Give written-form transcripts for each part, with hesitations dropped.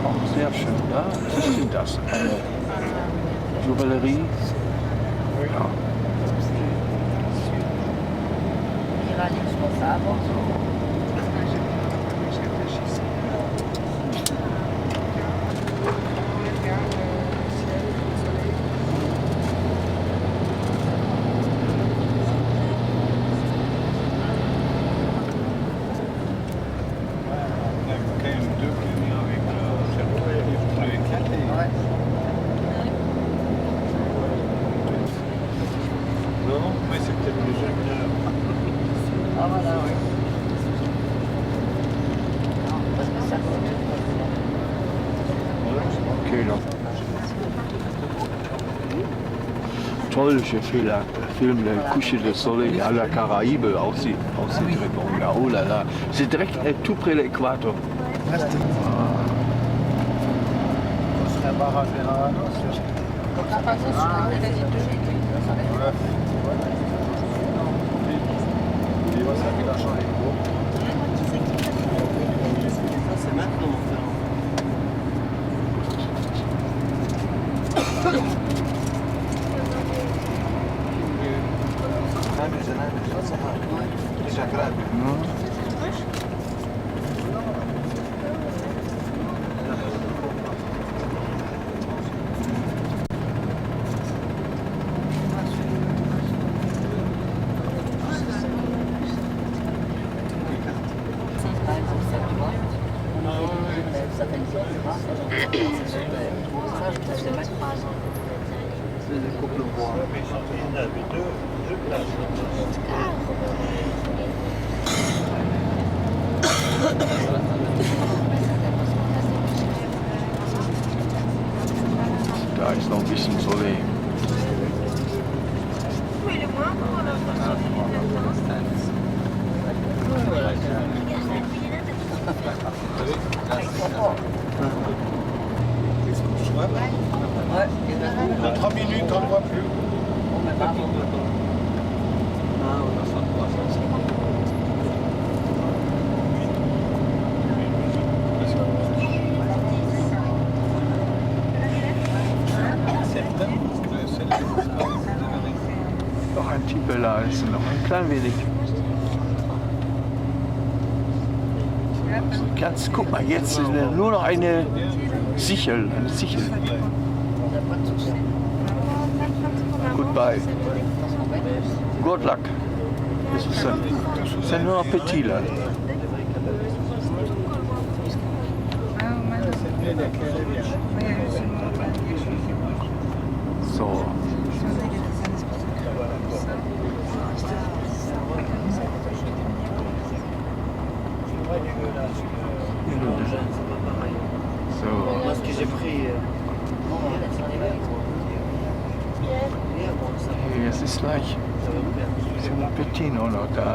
Oh, sehr schön. Ja, was ist denn das? Juwelerie. Ja. Okay, dann. Toll, j'ai fait le film Le coucher de soleil à la Caraïbe, aussi très bon. Là, oh là là, c'est direct tout près de l'équateur. C'est maintenant. C'est des couples bois. Il y en avait deux places. Da ist noch ein bisschen Soleil. Dans 3 minutes, on ne voit plus. Noch ein petit peu là, ist noch ein klein wenig. Ganz, guck mal, jetzt ist nur noch eine Sichel. Goodbye. Good luck. C'est nur noch petit là. So. Moi, ce que j'ai pris. Hey, es ist gleich. C'est un petit noch da.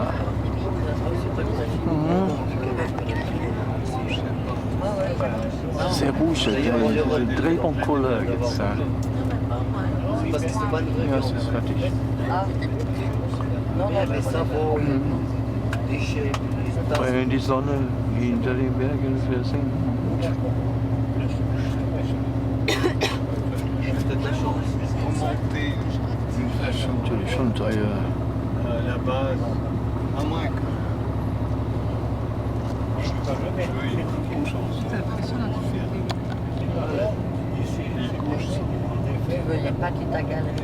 C'est rouge, c'est très bon couleur jetzt. Parce que c'est pas une vraie Ja, es ist fertig. mais ça vaut déchets. Weil die Sonne hinter den Bergen versinkt. Peut-être la chance. Monter Natürlich schon teuer. la base, à moins que. Je sais pas, il y a une chance. Il n'y a pas qui t'a galerie.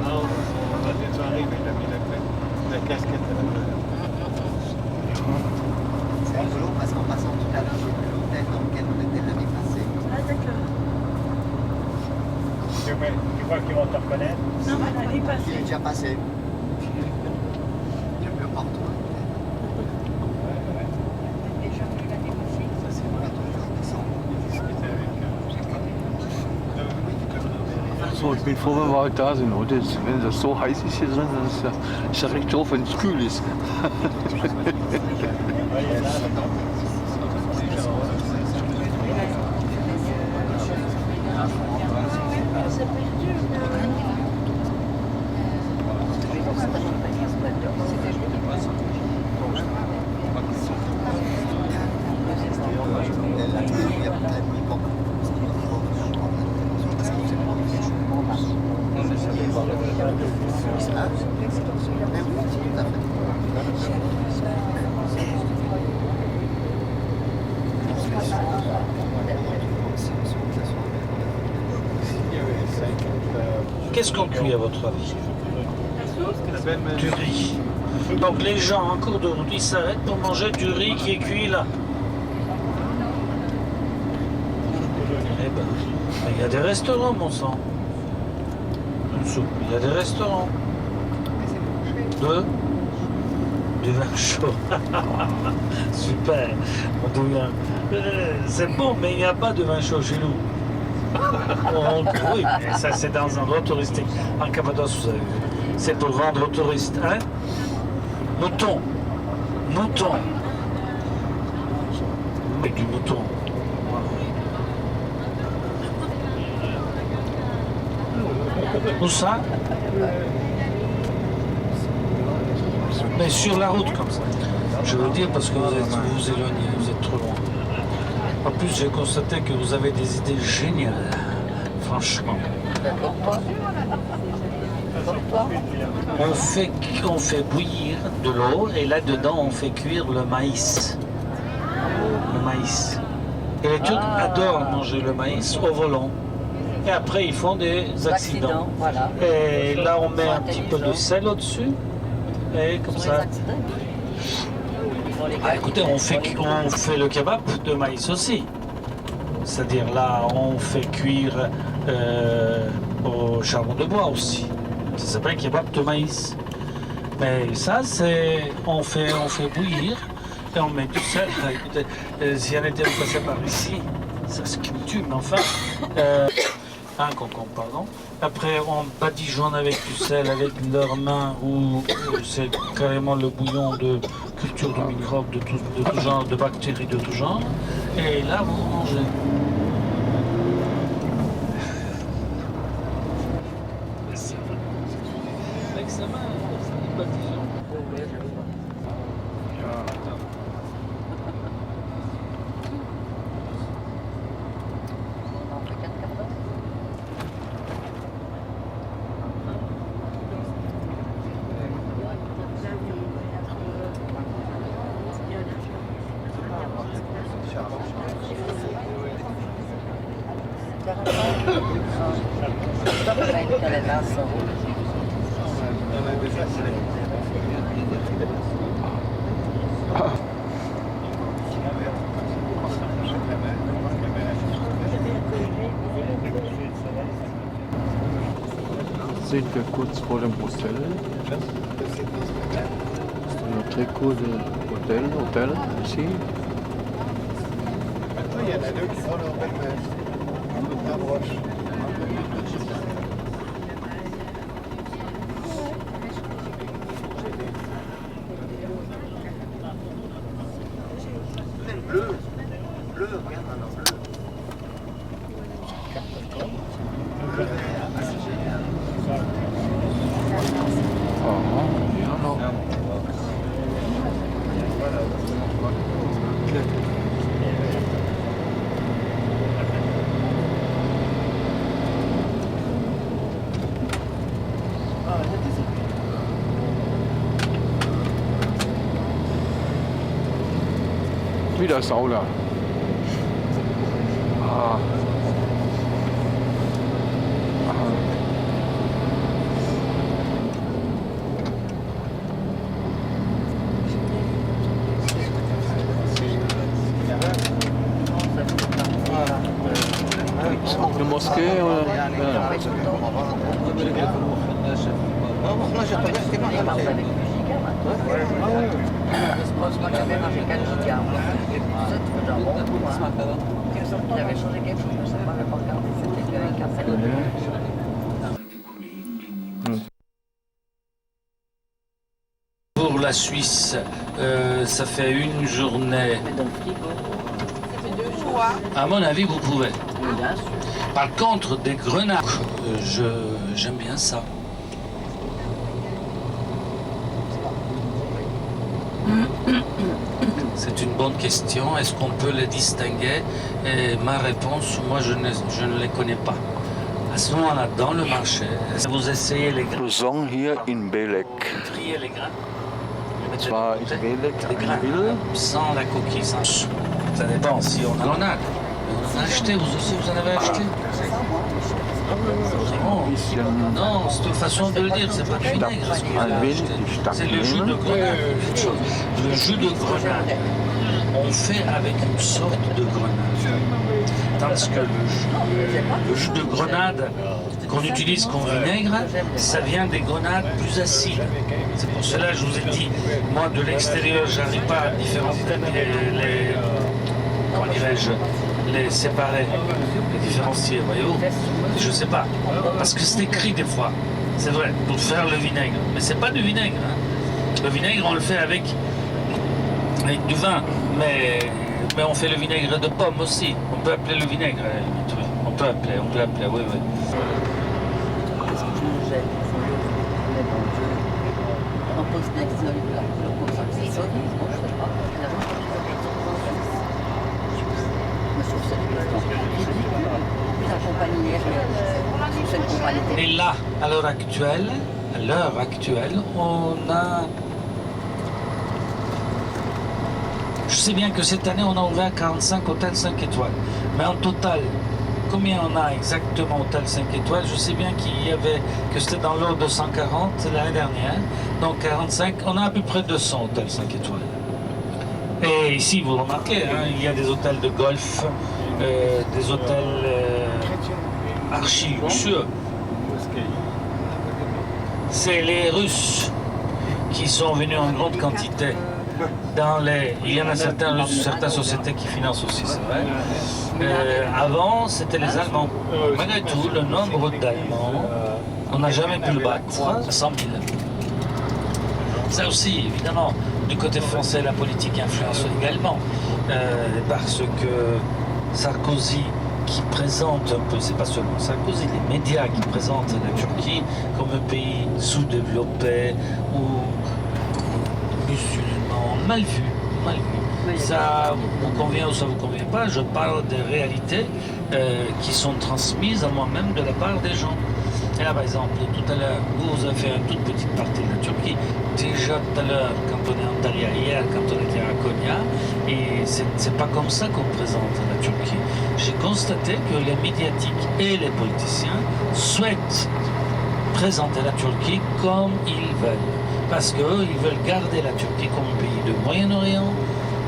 Non, on a des soirées, mais il a mis la casquette à la main. C'est rigolo parce qu'en passant tout à l'heure, j'ai vu l'hôtel dans lequel on était l'année passée. Ah d'accord. Tu crois qu'ils vont te reconnaître? Non, elle est Il est passée. déjà passé. Il est mieux partout. Déjà vu l'année passée. Ça, c'est le 14 décembre. So, ich bin froh, wenn wir heute da sind. Heute ist, wenn das so heiß ist hier drin, dann ist ja recht doof, wenn es kühl ist. Qu'est-ce qu'on cuit à votre avis? Du riz. Donc les gens en cours de route, ils s'arrêtent pour manger du riz qui est cuit là. Eh ben, il y a des restaurants, mon sang. Une soupe, il y a des restaurants. Du vin chaud. Super. On devient... C'est bon, mais il n'y a pas de vin chaud chez nous. Oui, mais ça c'est dans un endroit touristique. En Cappadoce, vous avez vu. C'est pour vendre aux touristes. Hein? Mouton. Mouton. Et du mouton. Où ça? Mais sur la route comme ça. Je veux dire parce que vous vous éloignez, vous êtes trop loin. En plus, j'ai constaté que vous avez des idées géniales. Franchement. On fait bouillir de l'eau et là-dedans on fait cuire le maïs. Le maïs. Et les Turcs adorent manger le maïs au volant. Et après ils font des accidents. Voilà. Et là on met un petit peu de sel au-dessus. Et comme ça. Ah, écoutez, on fait le kebab de maïs aussi. C'est-à-dire là on fait cuire au charbon de bois aussi. Ça s'appelle kebab de maïs. Mais ça, c'est... On fait bouillir et on met du sel. Écoutez, si on était passé par ici, ça se tue, mais enfin... un concombre, pardon. Après, on badigeonne avec du sel, avec leurs mains, ou c'est carrément le bouillon de culture de microbes, de tout genre, de bactéries de tout genre. Et là, vous mangez. Avec sa main, c'est badigeon. Sind wir kurz vor dem Hotel. C'est très cool hôtel ici. Il y en a deux qui sont leur belle-mère. Un broche. Bleu, regarde alors, bleu. Wieder Sauna. Ah. Eine Moskee oder? Ja. Moi j'avais mangé 4 gigas. Ça, tu veux jambon pour moi. Il avait changé quelque chose, je ne sais pas, mais pas regardé. C'était un café. Pour la Suisse, ça fait une journée. Mais dans le frigo. Ça fait 2 choix. À mon avis, vous pouvez. Bien sûr. Par contre, des grenades, j'aime bien ça. C'est une bonne question. Est-ce qu'on peut les distinguer? Et ma réponse, moi, je ne les connais pas. À ce moment-là, dans le marché, est-ce que vous essayez les grains? Wir sind hier in Belek. Trier les grains? Zwar in Belek Les grains, eine Ville. sans la coquille, sans... Ça dépend si on en a. On en a acheté, vous aussi, vous en avez acheté? Non, c'est une façon de le dire, c'est pas du vinaigre. C'est le jus de grenade. Le jus de grenade, on fait avec une sorte de grenade. Tandis que le jus de grenade qu'on utilise comme vinaigre, ça vient des grenades plus acides. C'est pour cela que je vous ai dit, moi de l'extérieur, je n'arrive pas à différencier comment dirais-je, les séparer, les différencier, voyez-vous. Je ne sais pas, parce que c'est écrit des fois, c'est vrai, pour faire le vinaigre. Mais c'est pas du vinaigre. Hein. Le vinaigre, on le fait avec du vin, mais on fait le vinaigre de pomme aussi. On peut appeler le vinaigre, on peut appeler, oui, oui. Qu'est-ce que je me jette? Mais bon Dieu, on pose bien que c'est le ça, c'est ça, moi je ne sais pas. Mais sauf que c'est une compagnie aérienne, c'est une compagnie. Et là, à l'heure actuelle, on a... Je sais bien que cette année, on a ouvert 45 hôtels 5 étoiles. Mais en total, combien on a exactement hôtels 5 étoiles? Je sais bien que c'était dans l'ordre de 140 l'année dernière. Donc 45, on a à peu près 200 hôtels 5 étoiles. Et ici, vous remarquez, hein, il y a des hôtels de golf, des hôtels archi luxueux. C'est les Russes qui sont venus en grande quantité. Il y en a certaines sociétés qui financent aussi, c'est vrai. Avant, c'était les Allemands. Malgré tout, le nombre d'Allemands, on n'a jamais pu le battre, 100 000. Ça aussi, évidemment, du côté français, la politique influence également, parce que Sarkozy, qui présente un peu, c'est pas seulement Sarkozy, les médias qui présentent la Turquie comme un pays sous-développé ou musulman, mal vu. Ça vous convient ou ça vous convient pas, je parle des réalités qui sont transmises à moi-même de la part des gens. Et là, par exemple, tout à l'heure, vous avez fait une toute petite partie de la Turquie. Déjà tout à l'heure, quand on est en Antalya, hier, quand on était à Konya, et c'est pas comme ça qu'on présente la Turquie. J'ai constaté que les médiatiques et les politiciens souhaitent présenter la Turquie comme ils veulent. Parce qu'eux, ils veulent garder la Turquie comme un pays de Moyen-Orient,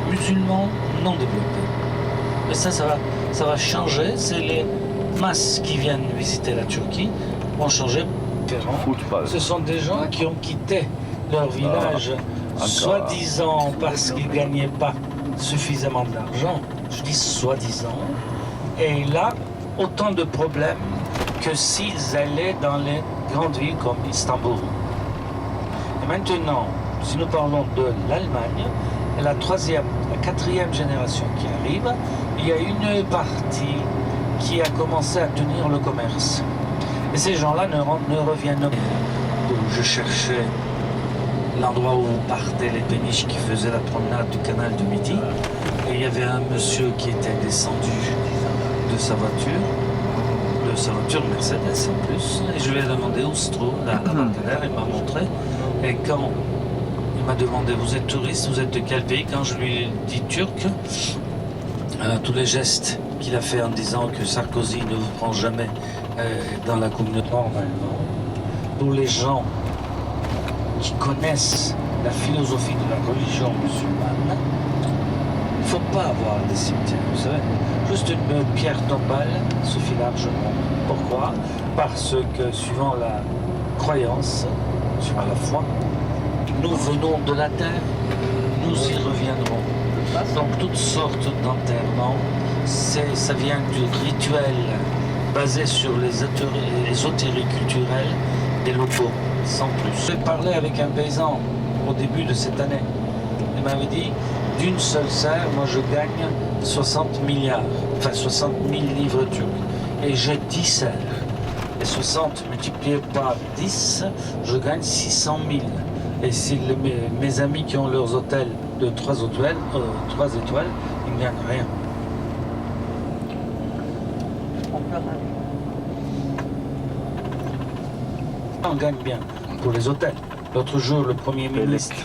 musulman, non développé. Mais ça va changer. C'est les masses qui viennent visiter la Turquie vont changer. Ce sont des gens qui ont quitté leur village, soi-disant parce qu'ils ne gagnaient pas suffisamment d'argent. Je dis soi-disant. Et là, autant de problèmes que s'ils allaient dans les grandes villes comme Istanbul. Et maintenant, si nous parlons de l'Allemagne, la quatrième génération qui arrive, il y a une partie qui a commencé à tenir le commerce. Et ces gens-là ne reviennent pas. Donc je cherchais l'endroit où partaient les péniches qui faisaient la promenade du canal de Midi. Et il y avait un monsieur qui était descendu de sa voiture Mercedes en plus. Et je lui ai demandé où se trouve la banque, il m'a montré. Et quand il m'a demandé, vous êtes touriste, vous êtes de quel pays? Quand je lui ai dit turc, tous les gestes qu'il a fait en disant que Sarkozy ne vous prend jamais dans la communauté normalement, pour les gens qui connaissent la philosophie de la religion musulmane, il ne faut pas avoir des cimetières, vous savez. Juste une pierre tombale suffit largement. Pourquoi? Parce que suivant la croyance, suivant la foi, nous venons de la terre, nous y reviendrons. Donc toutes sortes d'enterrements, ça vient du rituel basé sur les ésotéries culturelles des locaux, sans plus. J'ai parlé avec un paysan au début de cette année. Il m'avait dit, d'une seule serre, moi je gagne 60 000 livres turcs. Et j'ai 10 serres. Et 60 multiplié par 10, je gagne 600 000. Et si mes amis qui ont leurs hôtels de 3 étoiles, ils ne gagnent rien. On gagne bien pour les hôtels. L'autre jour, le Premier ministre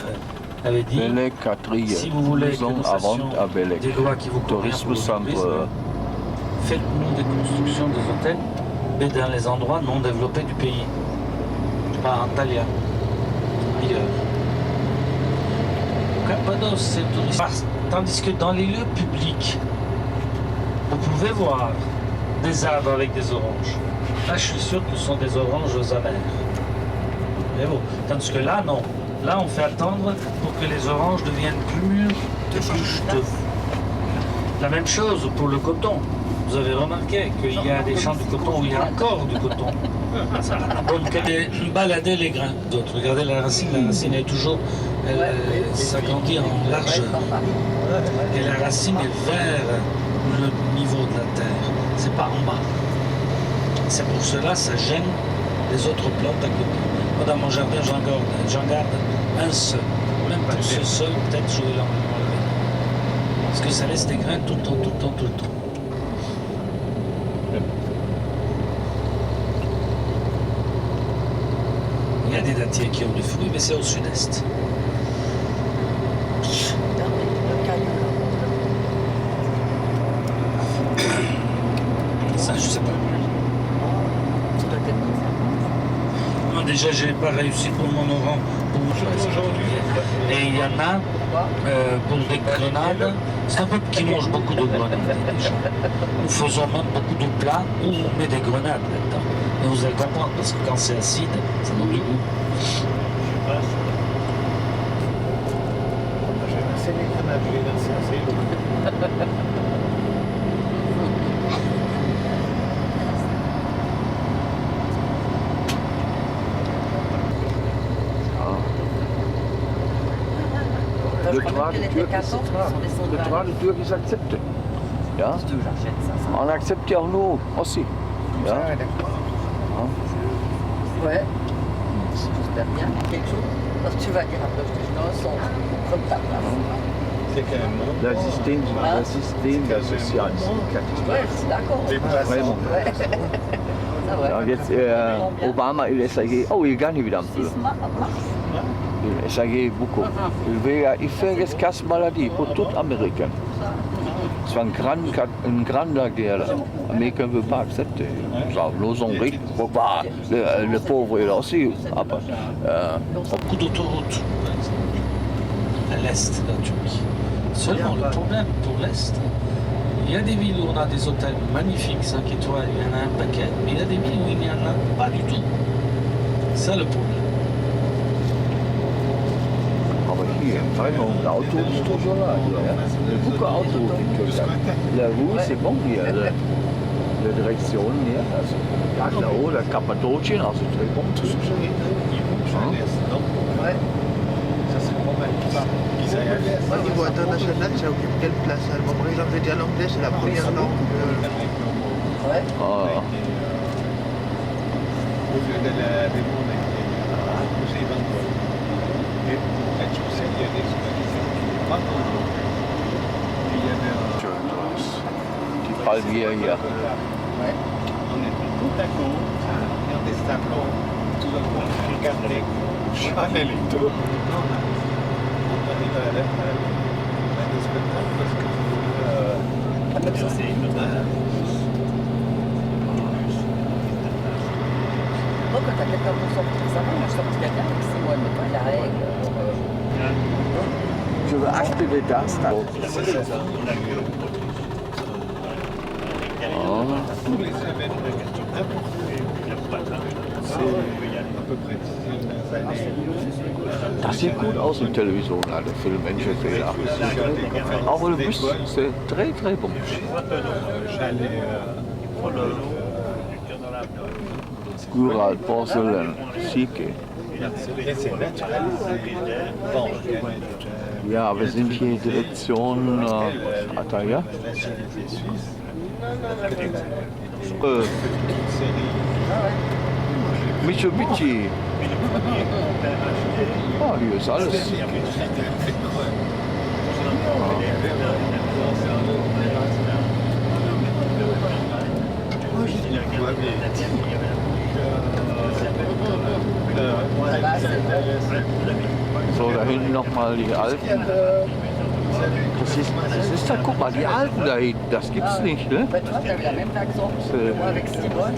avait dit, si vous voulez que nous fassions des lois qui vous conviennent pour les touristes, faites-nous des constructions des hôtels mais dans les endroits non développés du pays. Pas à Antalya, ailleurs. Cappadoce, c'est touristique. Tandis que dans les lieux publics, vous pouvez voir des arbres avec des oranges. Là, je suis sûr que ce sont des oranges amères. Et bon. Tandis que là, non. Là, on fait attendre pour que les oranges deviennent plus mûres et plus juteux. La même chose pour le coton. Vous avez remarqué qu'il y a des champs de coton où il y a encore du coton. Donc, balader les grains d'autres. Regardez la racine est toujours, s'agrandit en largeur. Et la racine est vers le niveau de la terre. C'est pas en bas. C'est pour cela que ça gêne les autres plantes à côté. Moi, dans mon jardin, j'en garde un seul. Même pour ce seul, peut-être je vais l'enlever. Parce que ça laisse des grains tout le temps, tout le temps, tout le temps. Il y a des dattiers qui ont des fruits, mais c'est au sud-est. Ça, je sais pas. Moi, déjà, j'ai pas réussi pour mon orange. Et il y en a pour des grenades. C'est un peuple qui mange beaucoup de grenades. Déjà. Nous faisons même beaucoup de plats où on met des grenades là-dedans. Et vous allez comprendre, parce que quand c'est acide, ça donne du goût. C'est les grenades, je les laisse assez lourd. Le droit de Turcs, ils acceptent. Ja? On accepte nous aussi. Ja? Ouais. J'espère bien quelque chose. Parce que tu vas dire après, je te dis non, ils sont comme ta place. C'est quand même bon. Le système der Sozialen ist eine Katastrophe. Ouais, je suis d'accord. Vraiment. Ouais. Ça va. Ja, jetzt Obama, il essaye. Oh, il gagne wieder un peu. Il essaye beaucoup. Il fait une casse maladie pour toute l'Amérique. C'est une grande guerre. L'Amérique ne veut pas accepter. Nous sommes riches, pourquoi le pauvre est là aussi. Beaucoup d'autoroutes, par exemple, à l'est de la Turquie. Seulement, le problème pour l'est, il y a des villes où on a des hôtels magnifiques, 5 étoiles, il y en a un paquet, mais il y a des villes où il n'y en a pas du tout. C'est ça le problème. Aber hier, vraiment, l'auto est toujours là. Il y a beaucoup d'autos. La roue, c'est bon hier. La direction hier. Also, là-haut, la Cappadocien, c'est très bon. Ouais. Ça serait pas mal. Au niveau international, ça occupe quelle place allemand? Par exemple, je vais dire l'anglais, c'est la première langue. Ouais. Ah. Au lieu de la démon avec les musées Van Gogh. Et la Turquie, il y a des expositions pas trop. Et il y avait Die Palmier hier. on était tout à côté, dans des tableaux, tout à coup, on regardait, jamais les deux. On arrive à des spectacles parce que Même ça, c'est moi, quand t'as quelqu'un pour sortir, ça va, moi je sortis quelqu'un, c'est moi, mais pas la règle. Je veux acheter des tasses. tous les événements importants, c'est à peu près 10 années. Das sieht gut aus in Television, der Film NGT. Aber le bus, c'est très très bon. J'allais Gural, Porcelain, Sieke. et c'est naturalisé. Bon, Ja, wir sind hier Direktion Ataya. la nationalité suisse. Mitsubishi. Ah, hier ist alles. So, da hinten nochmal die Alpen. Das ist da, guck mal, die Alten da hinten, das gibt's nicht, ne? Ben, tu vois, t'avais la même réaction que moi avec Simone.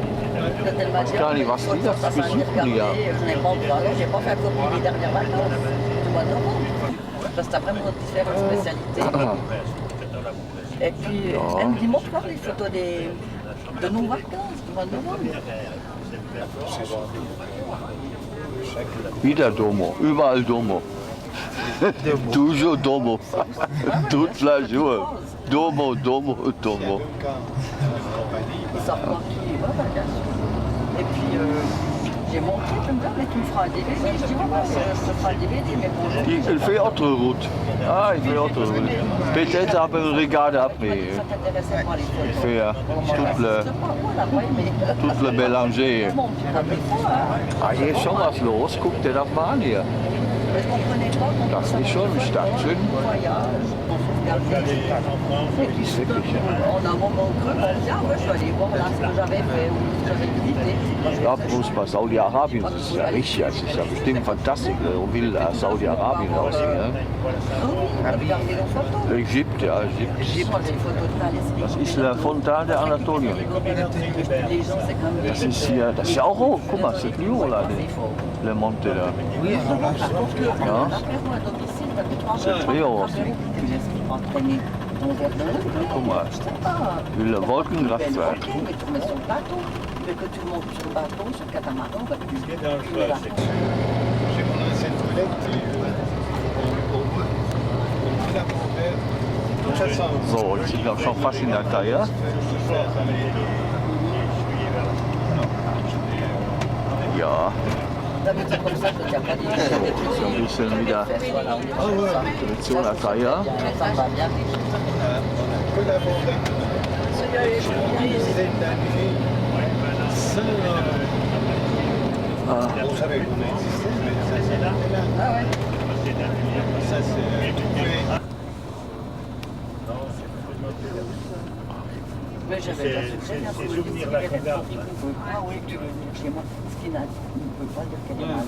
Quand elle m'a dit, Gar nicht, was die das besuchen, ja. je n'ai pas envie. Alors, j'ai pas fait la copie les dernières vacances du mois de novembre. Parce que t'as vraiment différentes spécialités. Et puis, elle me dit, montre-moi les photos de nos vacances du mois de novembre. Wieder Domo, überall Domo. Toujours Domo. Toute la journée. Domo, Domo, Domo. Ils sortent tranquilles, ouais, vacation. Et puis, j'ai montré, tu me dis, mais tu me feras un DVD. Je dis, ouais, je te ferai un DVD, mais bonjour. Il fait autre route. Ah, il fait autre route. Peut-être après une regarde après. Ça t'intéressait pas les photos. Il fait tout le mélanger. Ah, hier ist schon was los. Guck dir das mal an hier. Das ist schon eine Stadt. Schön. C'est wirklich. On a un moment creux, on dit, ah ouais, je vais aller voir là ce que j'avais fait ou ce que j'avais visité. Ja, bloß bei Saudi-Arabien, das ist ja richtig, das ist ja bestimmt fantastisch. Wo will Saudi-Arabien aussehen? Ne? Regardez nos photos. Égypte, ja, Égypte. Moi, j'ai des photos de Thalès. Das ist la Fontane de Anatolien. Les gens, c'est comme Das ist ja auch hoch. Guck mal, c'est plus haut là, le monte là. oui, Ja, c'est très haut. entraîner ton verre de l'eau. Guck mal, Je sais pas. le Wolkenkraftwerk. Mais tu remets sur le bateau. Mais que tu montes sur le bateau, sur le catamaran, que tu Ce qui est dangereux, c'est que chez mon ancienne collègue, on prit la poubelle, toute façon. So, ich bin auch schon fast in der Taille. Ja, d'habitude comme ça, je ne tiens pas des so ein bisschen wieder Voilà, on est comme ça. Position der Taille. Mais ça me va bien. On a collaboré une dizaine d'années sans on savait qu'on existait, mais ça c'est là. Ah ouais. Ça c'est Mais j'avais déjà fait bien sûr, je disais, ah oui, tu veux venir chez moi. Ce qui ne peut pas dire qu'elle est mal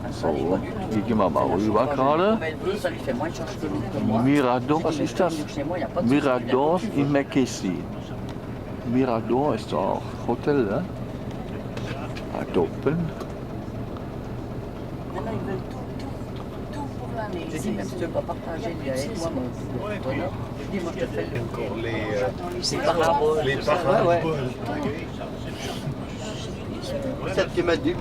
installée, pas du tout. Hier gehen wir mal rüber gerade. Comme elle veut, ça lui fait moins de charge que moi. Mirador, was ist das? Chez moi, il n'y a pas de souci. Mirador in Mekesi. Mirador ist doch auch Hotel, ne? Da oben. Maintenant, ils veulent tout pour l'année. J'ai dit, même si tu ne veux pas partager avec moi mon bonheur, je dis, moi, je te fais le parabole. les tout ça. Ouais, ouais. Celle qui m'a dit.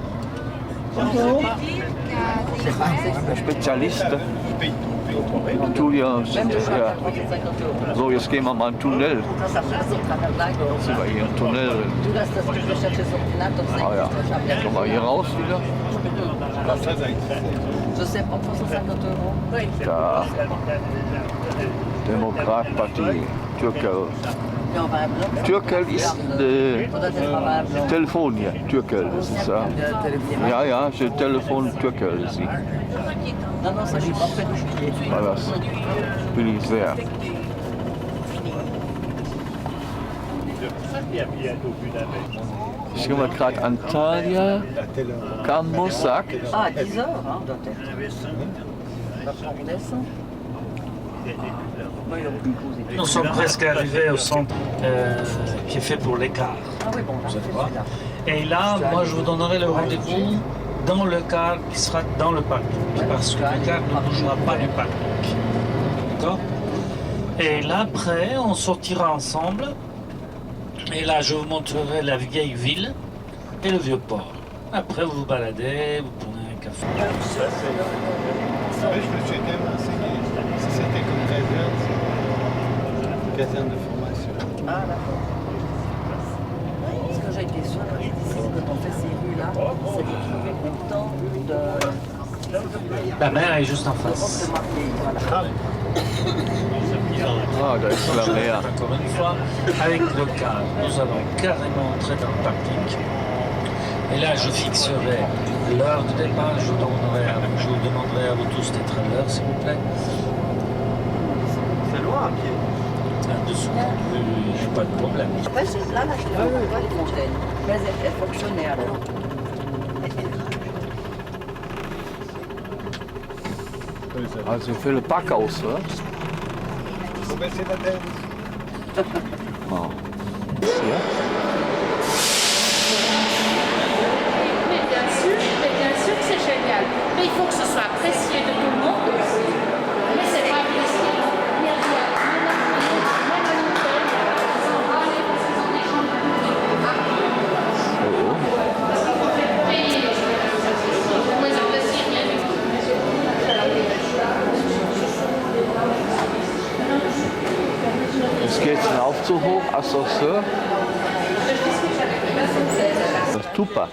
C'est parfait. Spezialist. pays. Julia, Même je ja. à 50 €. So, jetzt gehen wir mal in den Tunnel. Ça passe au travers de là. Sind wir hier im Tunnel drin. Tout là, c'est ce que je vais chercher sur ordinateur. Ah ja. Kommen wir hier raus wieder? Je sais pas, 350 €. Oui. Da. Demokratpartie. Türkel. Mais on va à blanc. Türkel ist Faudrait être à blanc. Telefon hier. Türkel, das ist ja. Ja, ja, c'est Telefon Türkel ici. Non, non, ça, je suis pas près de juillet. War das bin ich sehr. Ich gehe mal gerade Antalya, Kamossak. Ah, à 10 heures, hein, doit être. On descend. Moi, il y a aucune cause. Nous sommes presque arrivés au centre qui est fait pour les cars. Ah oui, bon, là, Vous allez c'est voir. là. Et là, moi, je vous donnerai le rendez-vous dans le car qui sera dans le parking. Parce que le car ne bougera pas du parking. D'accord? Et là, après, on sortira ensemble. Et là, je vous montrerai la vieille ville et le vieux port. Après, vous vous baladez, vous prenez un café. Mais je me suis tellement enseigné. Si c'était comme caserne, c'est caserne de formation. Ah, d'accord. Ce que j'ai été sûre, quand on fait ces rues-là, c'est de trouver autant de La mer est juste en de face. marqués. Voilà. Ah, da ist la Meer. Encore une fois, avec le car, nous allons carrément entrer dans le parking. Et là, je fixerai l'heure de départ. Je vous demanderai à vous tous d'être à l'heure, s'il vous plaît. C'est loin à pied. En dessous. Oui, pas de problème. Ouais, c'est là, je te vois les fontaines. Mais elles fonctionnaient alors. Also für le Parkhaus, oder? faut baisser la tête. Oh. Ja. Mais bien sûr que c'est génial. Mais il faut que ce soit apprécié de tout le monde. Mais c'est pas apprécié. Es geht ein Aufzug hoch, Ascenseur. Das ist super.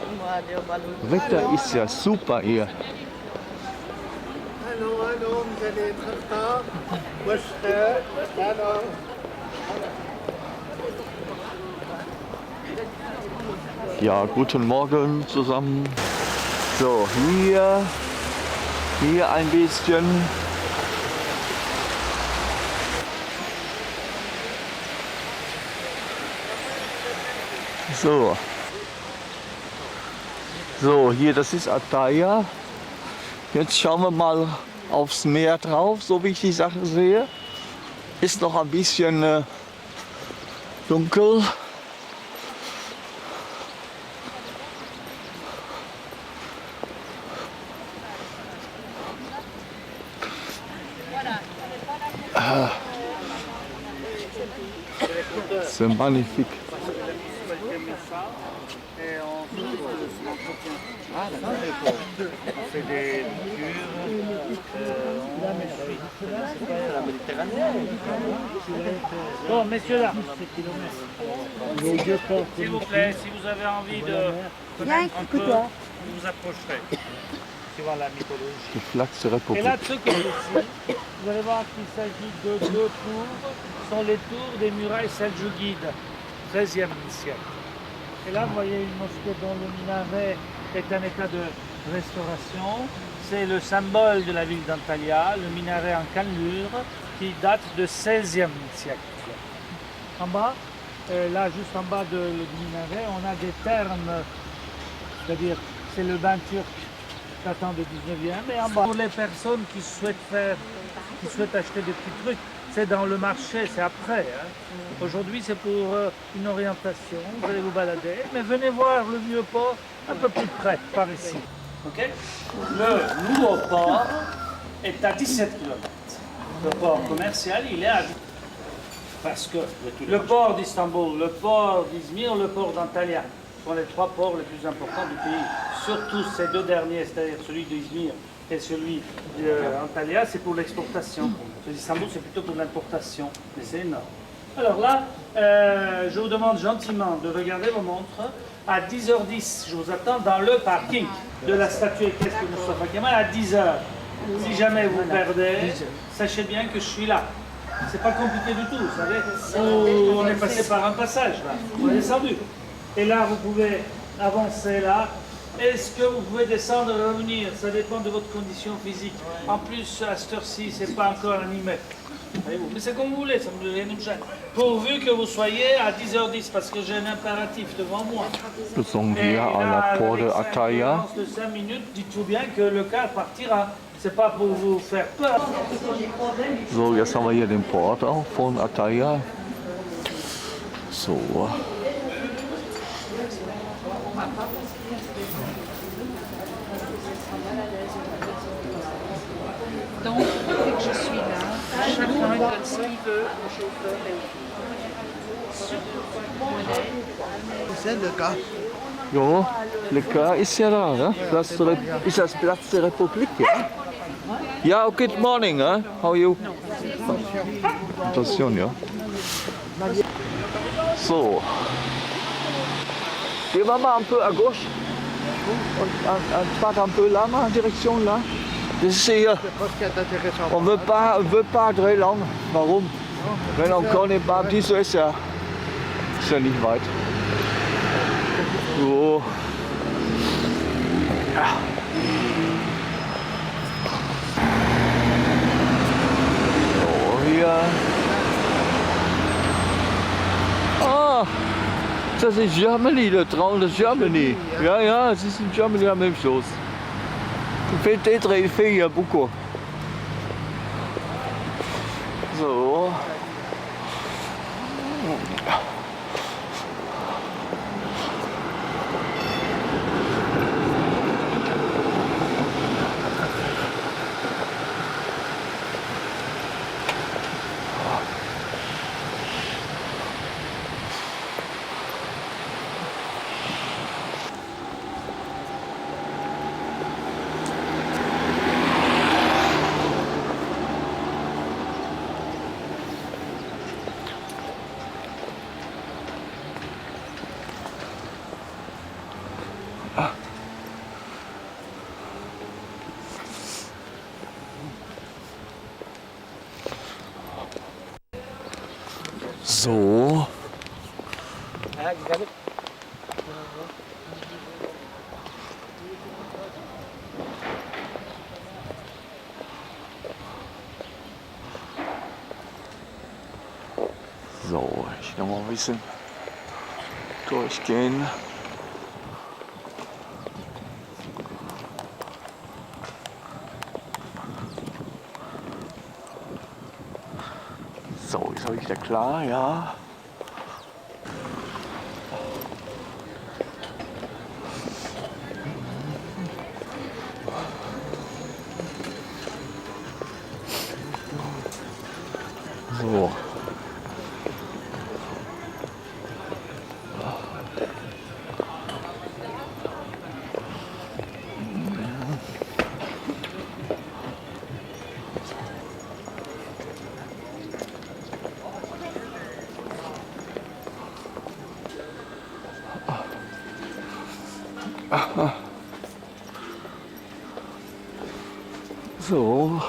Wetter ist ja super hier. Allô, allô, vous allez être en retard? Moi je serai. Alors. Ja, guten Morgen zusammen. So, hier ein bisschen. So, hier, das ist Attaya. Jetzt schauen wir mal aufs Meer drauf, so wie ich die Sache sehe. Ist noch ein bisschen dunkel. C'est magnifique. On fait des Bon, messieurs là, s'il vous plaît, si vous avez envie de connaître un peu, vous vous approcherez, suivant la mythologie. Die Flagge der Et Republik. là, de ce côté-ci, vous allez voir qu'il s'agit de 2 tours, ce sont les tours des murailles seldjoukides, 13e siècle. Et là, vous voyez une mosquée dont le minaret est en état de restauration. C'est le symbole de la ville d'Antalya, le minaret en cannelure qui date de 16e siècle. En bas, là juste en bas du minaret, on a des termes, c'est-à-dire c'est le bain turc datant du 19e. Et en bas, pour les personnes qui souhaitent acheter des petits trucs, c'est dans le marché, c'est après. Hein. Aujourd'hui, c'est pour une orientation, vous allez vous balader, mais venez voir le vieux port un peu plus près, par ici. Okay. Le nouveau port est à 17 km. Le port commercial, il est à 10 km. Parce que le port d'Istanbul, le port d'Izmir, le port d'Antalya sont les 3 ports les plus importants du pays. Surtout ces 2 derniers, c'est-à-dire celui d'Izmir et celui d'Antalya, c'est pour l'exportation. Celui d'Istanbul, c'est plutôt pour l'importation. Mais c'est énorme. Alors là, je vous demande gentiment de regarder vos montres. À 10h10, je vous attends dans le parking de la statue équestre de Mustafa Kemal à 10h. Si jamais vous perdez, sachez bien que je suis là. C'est pas compliqué du tout, vous savez. On est passé par un passage, là. On est descendu. Et là, vous pouvez avancer là. Est-ce que vous pouvez descendre et revenir? Ça dépend de votre condition physique. En plus, à cette heure-ci, c'est pas encore animé. Voyez-vous. Mais c'est comme vous voulez, ça ne rien nous gêne. Pourvu que vous soyez à 10h10, parce que j'ai un impératif devant moi. Nous sommes hier à la porte de Attaya. De 5 minutes, dites-vous bien que le car partira. C'est pas pour vous faire peur. So, jetzt haben wir hier den Port auch von Attaya. So. Donc, dès que je suis là, chacun donne ce qu'il veut au chauffeur et au monnaie. C'est le cas. Ja, lecker ist ja da, ne? Ist das Platz der Republik, ja? Ja, good morning, hein? How are you? Attention, ja. So. Gehen wir mal un peu à gauche. Und un peu là, en direction là. Das ist hier. On veut pas très lang. Warum? Wenn on connaît pas, die so ist ja nicht weit. So. Ja. So, hier. Ah, das ist Germany, der Traum de Germany. Ja, ja, es ist in Germany la même chose. Il fait hier beaucoup. So. So. So, ich noch mal ein bisschen durchgehen. So, ist euch da klar, ja. So. So.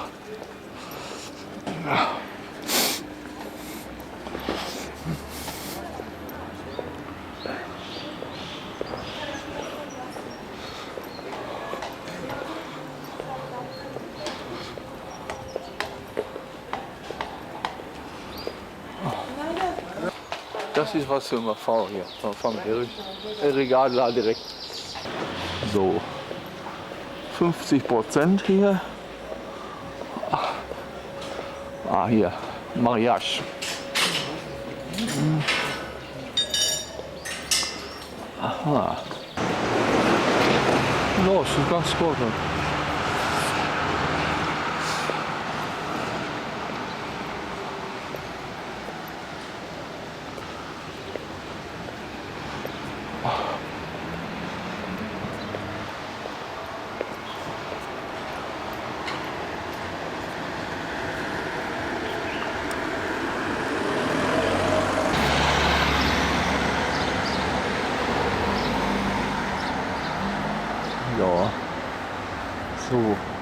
Das ist was für eine Erfahrung hier. Vom Regal da direkt. So. 50% hier. Ah, hier. Mariage. Aha. No, ist ganz gut. Ja, so.